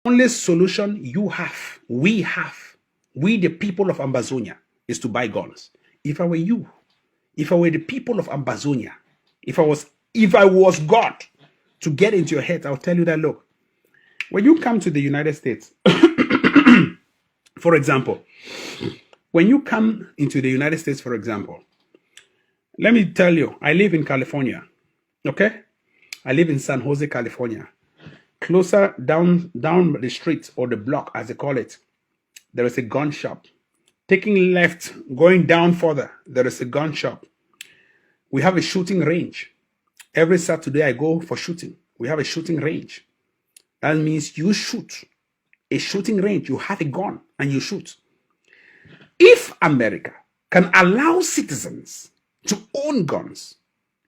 only solution we the people of Ambazonia, is to buy guns. If I were you, if I were the people of Ambazonia, if I was God, to get into your head, I'll tell you that, look, when you come to the United States, for example, when you come into the United States, for example, let me tell you, I live in California, okay? I live in San Jose, California. Closer down the street, or the block, as they call it, there is a gun shop. Taking left, going down further, there is a gun shop. We have a shooting range. Every Saturday I go for shooting. We have a shooting range. That means you shoot. A shooting range, you have a gun and you shoot. If America can allow citizens to own guns,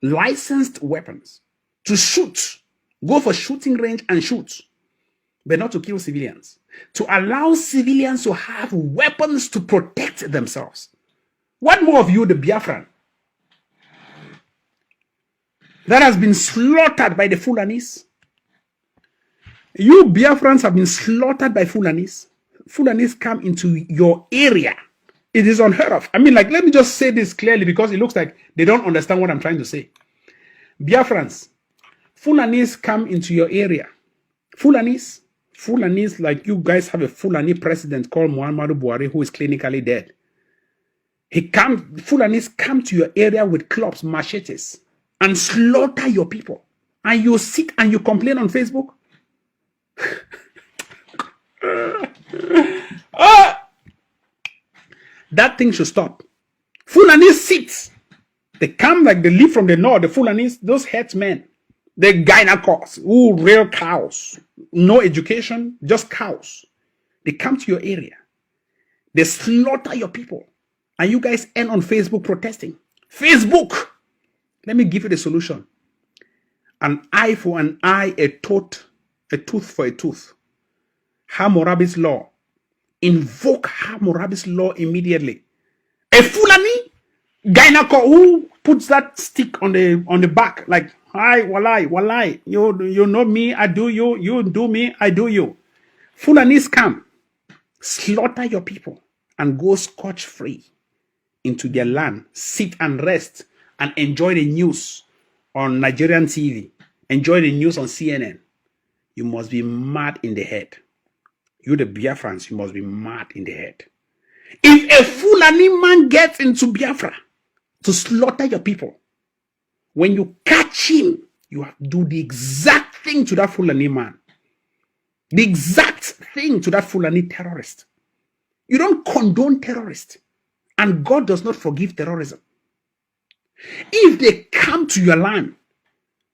licensed weapons, to shoot, go for shooting range and shoot, but not to kill civilians, to allow civilians to have weapons to protect themselves. What more of you, the Biafran, that has been slaughtered by the Fulanis? You Biafrans have been slaughtered by Fulanis. Fulanis come into your area. It is unheard of. I mean, like, let me just say this clearly, because it looks like they don't understand what I'm trying to say. Biafrans, Fulanis come into your area. Fulanis, like you guys have a Fulani president called Muhammadu Buhari, who is clinically dead. Fulanis come to your area with clubs, machetes, and slaughter your people. And you sit and you complain on Facebook? That thing should stop. Fulanis sit. They come like they live from the north. The Fulanis, those headsmen, the gynecologists, who rear cows, no education, just cows. They come to your area. They slaughter your people. And you guys end on Facebook protesting. Facebook! Let me give you the solution. An eye for an eye, a tooth for a tooth. Hammurabi's law. Invoke Hammurabi's law immediately. A Fulani gyneco who puts that stick on the back, like, hi, walai, you know me, I do you, you do me, I do you. Fulanis come, slaughter your people, and go scotch-free into their land, sit and rest, and enjoy the news on Nigerian TV, enjoy the news on CNN. You must be mad in the head. You the Biafrans, you must be mad in the head. If a Fulani man gets into Biafra to slaughter your people, when you catch him, you have to do the exact thing to that Fulani man. The exact thing to that Fulani terrorist. You don't condone terrorists. And God does not forgive terrorism. If they come to your land,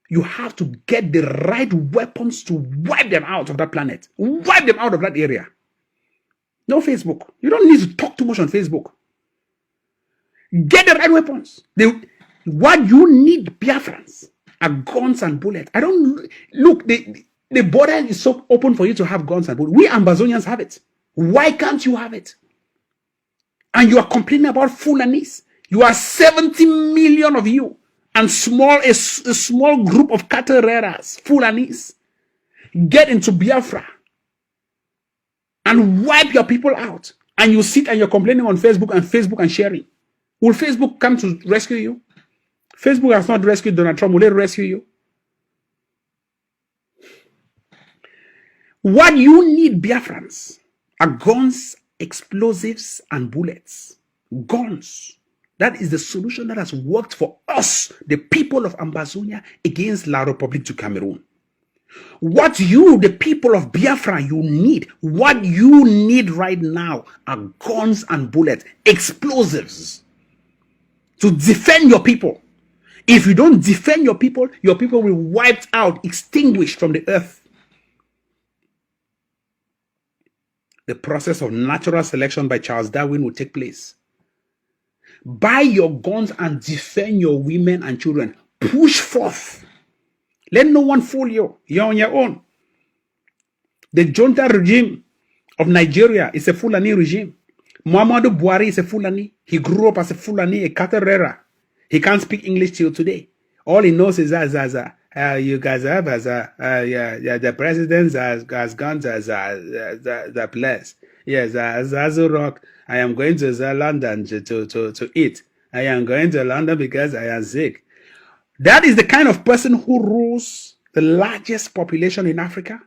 you have to get the right weapons to wipe them out of that planet. Wipe them out of that area. No Facebook. You don't need to talk too much on Facebook. Get the right weapons. What you need, Biafrans, are guns and bullets. Look, the border is so open for you to have guns and bullets. We Ambazonians have it. Why can't you have it? And you are complaining about Fulanis. You are 70 million of you. And a small group of cattle rearers, Fulanis, get into Biafra and wipe your people out. And you sit and you're complaining on Facebook and sharing. Will Facebook come to rescue you? Facebook has not rescued Donald Trump. Will it rescue you? What you need, Biafrans, are guns, explosives, and bullets. Guns. That is the solution that has worked for us, the people of Ambazonia, against La République du Cameroon. What you, the people of Biafra, what you need right now are guns and bullets, explosives, to defend your people. If you don't defend your people will be wiped out, extinguished from the earth. The process of natural selection by Charles Darwin will take place. Buy your guns and defend your women and children. Push forth. Let no one fool you. You're on your own. The junta regime of Nigeria is a Fulani regime. Muhammadu Buhari is a Fulani. He grew up as a Fulani, a cattle rearer. He can't speak English till today. All he knows is You guys have as the president has gone to the place. Yes, as Azurok, I am going to London to eat. I am going to London because I am sick. That is the kind of person who rules the largest population in Africa.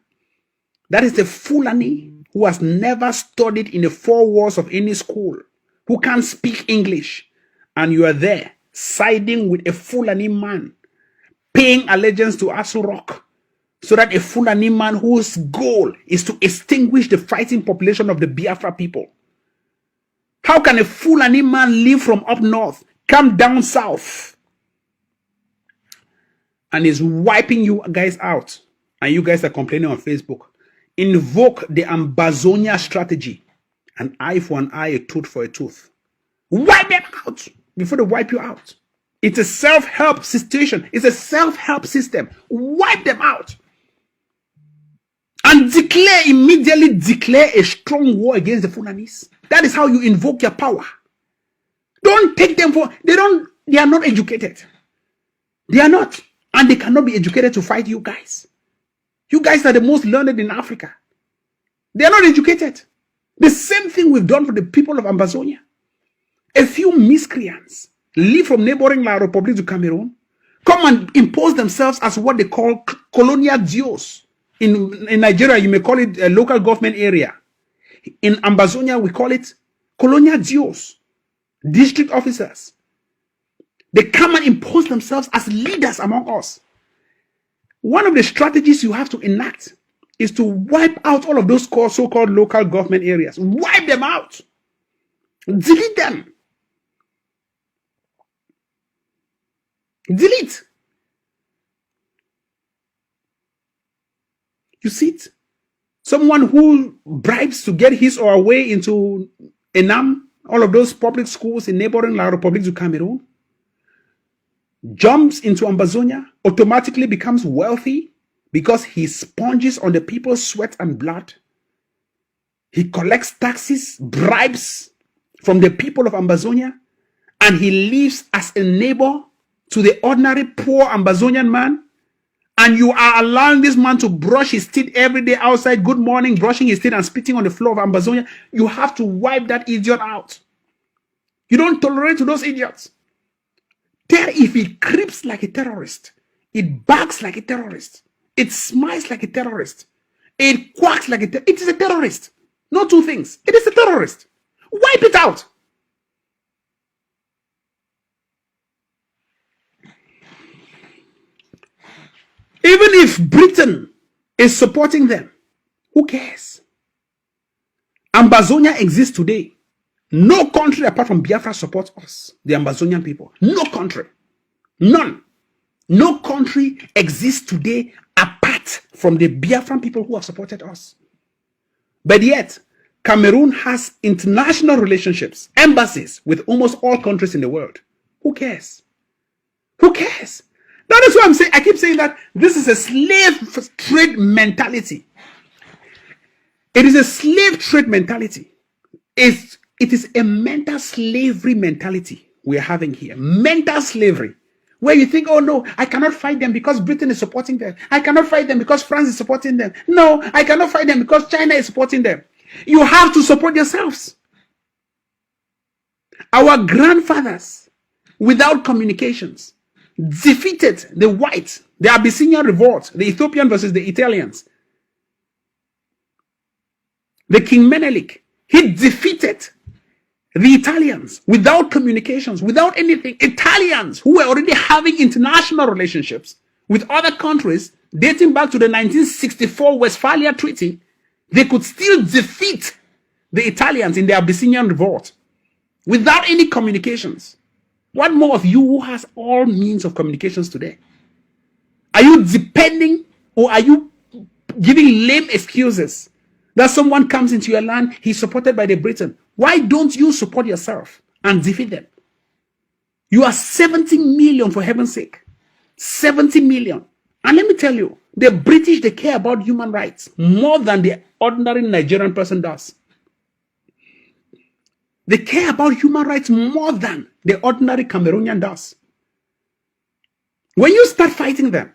That is the Fulani who has never studied in the four walls of any school, who can't speak English, and you are there siding with a Fulani man, paying allegiance to Asurok, so that a Fulani man whose goal is to extinguish the fighting population of the Biafra people. How can a Fulani man live from up north, come down south, and is wiping you guys out, and you guys are complaining on Facebook? Invoke the Ambazonia strategy. An eye for an eye, a tooth for a tooth. Wipe them out before they wipe you out. It's a self-help situation. It's a self-help system. Wipe them out. And immediately declare a strong war against the Fulanis. That is how you invoke your power. Don't take them for, they are not educated. They are not. And they cannot be educated to fight you guys. You guys are the most learned in Africa. They are not educated. The same thing we've done for the people of Ambazonia. A few miscreants leave from neighboring La Republic to Cameroon, come and impose themselves as what they call colonial duos. In Nigeria, you may call it a local government area. In Ambazonia, we call it colonial duos, district officers. They come and impose themselves as leaders among us. One of the strategies you have to enact is to wipe out all of those so-called local government areas. Wipe them out. Delete them. Delete. You see it? Someone who bribes to get his or her way into Enam, all of those public schools in neighboring La Republic du Cameroon, jumps into Ambazonia, automatically becomes wealthy because he sponges on the people's sweat and blood. He collects taxes, bribes from the people of Ambazonia, and he lives as a neighbor to the ordinary poor Ambazonian man. And you are allowing this man to brush his teeth every day outside, good morning, brushing his teeth and spitting on the floor of Ambazonia. You have to wipe that idiot out. You don't tolerate to those idiots. If it creeps like a terrorist, it barks like a terrorist, it smiles like a terrorist, it quacks like a terrorist, it is a terrorist. No two things. It is a terrorist. Wipe it out. Even if Britain is supporting them, who cares? Ambazonia exists today. No country apart from Biafra supports us, the Ambazonian people. No country. None. No country exists today apart from the Biafran people who have supported us. But yet, Cameroon has international relationships, embassies with almost all countries in the world. Who cares? Who cares? That is why I'm saying, I keep saying that this is a slave trade mentality. It is a slave trade mentality. It is a mental slavery mentality we are having here. Mental slavery. Where you think, oh no, I cannot fight them because Britain is supporting them. I cannot fight them because France is supporting them. No, I cannot fight them because China is supporting them. You have to support yourselves. Our grandfathers, without communications, defeated the whites, the Abyssinian revolt, the Ethiopian versus the Italians. The King Menelik, he defeated the Italians without communications, without anything. Italians who were already having international relationships with other countries dating back to the 1964 Westphalia Treaty, they could still defeat the Italians in the Abyssinian revolt without any communications. What more of you who has all means of communications today? Are you depending, or are you giving lame excuses that someone comes into your land, he's supported by the Britain? Why don't you support yourself and defeat them? You are 70 million, for heaven's sake. 70 million. And let me tell you, the British, they care about human rights more than the ordinary Nigerian person does. They care about human rights more than the ordinary Cameroonian does. When you start fighting them,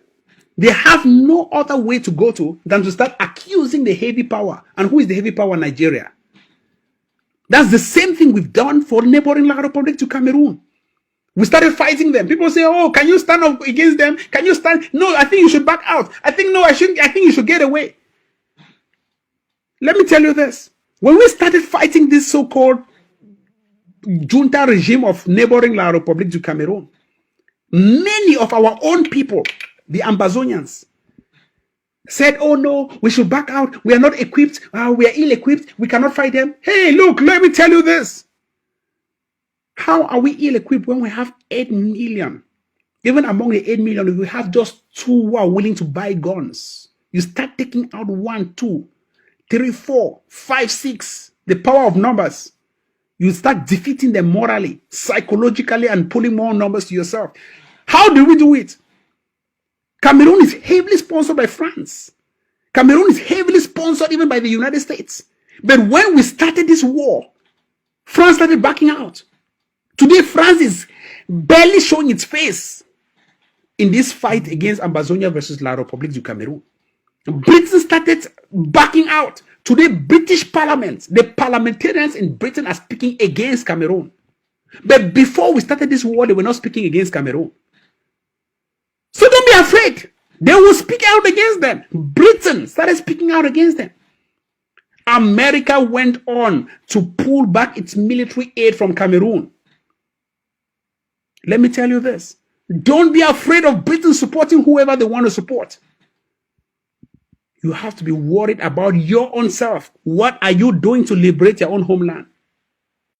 They have no other way to go to than to start accusing the heavy power. And who is the heavy power? Nigeria. That's the same thing we've done for neighboring La Republic to Cameroon. We started fighting them. People say, oh, can you stand up against them? Can you stand? No, I think you should back out. I think, no, I shouldn't. I think you should get away. Let me tell you this. When we started fighting this so-called junta regime of neighboring La Republic to Cameroon, many of our own people, the Ambazonians, said, oh no, we should back out. We are not equipped. We are ill-equipped. We cannot fight them. Hey, look, let me tell you this. How are we ill-equipped when we have 8 million? Even among the 8 million, if we have just 2 who are willing to buy guns, you start taking out 1, 2, 3, 4, 5, 6, the power of numbers. You start defeating them morally, psychologically, and pulling more numbers to yourself. How do we do it? Cameroon is heavily sponsored by France. Cameroon is heavily sponsored even by the United States. But when we started this war, France started backing out. Today, France is barely showing its face in this fight against Ambazonia versus La République du Cameroun. Britain started backing out. Today, British Parliament, the parliamentarians in Britain are speaking against Cameroon. But before we started this war, they were not speaking against Cameroon. So don't be afraid. They will speak out against them. Britain started speaking out against them. America went on to pull back its military aid from Cameroon. Let me tell you this. Don't be afraid of Britain supporting whoever they want to support. You have to be worried about your own self. What are you doing to liberate your own homeland?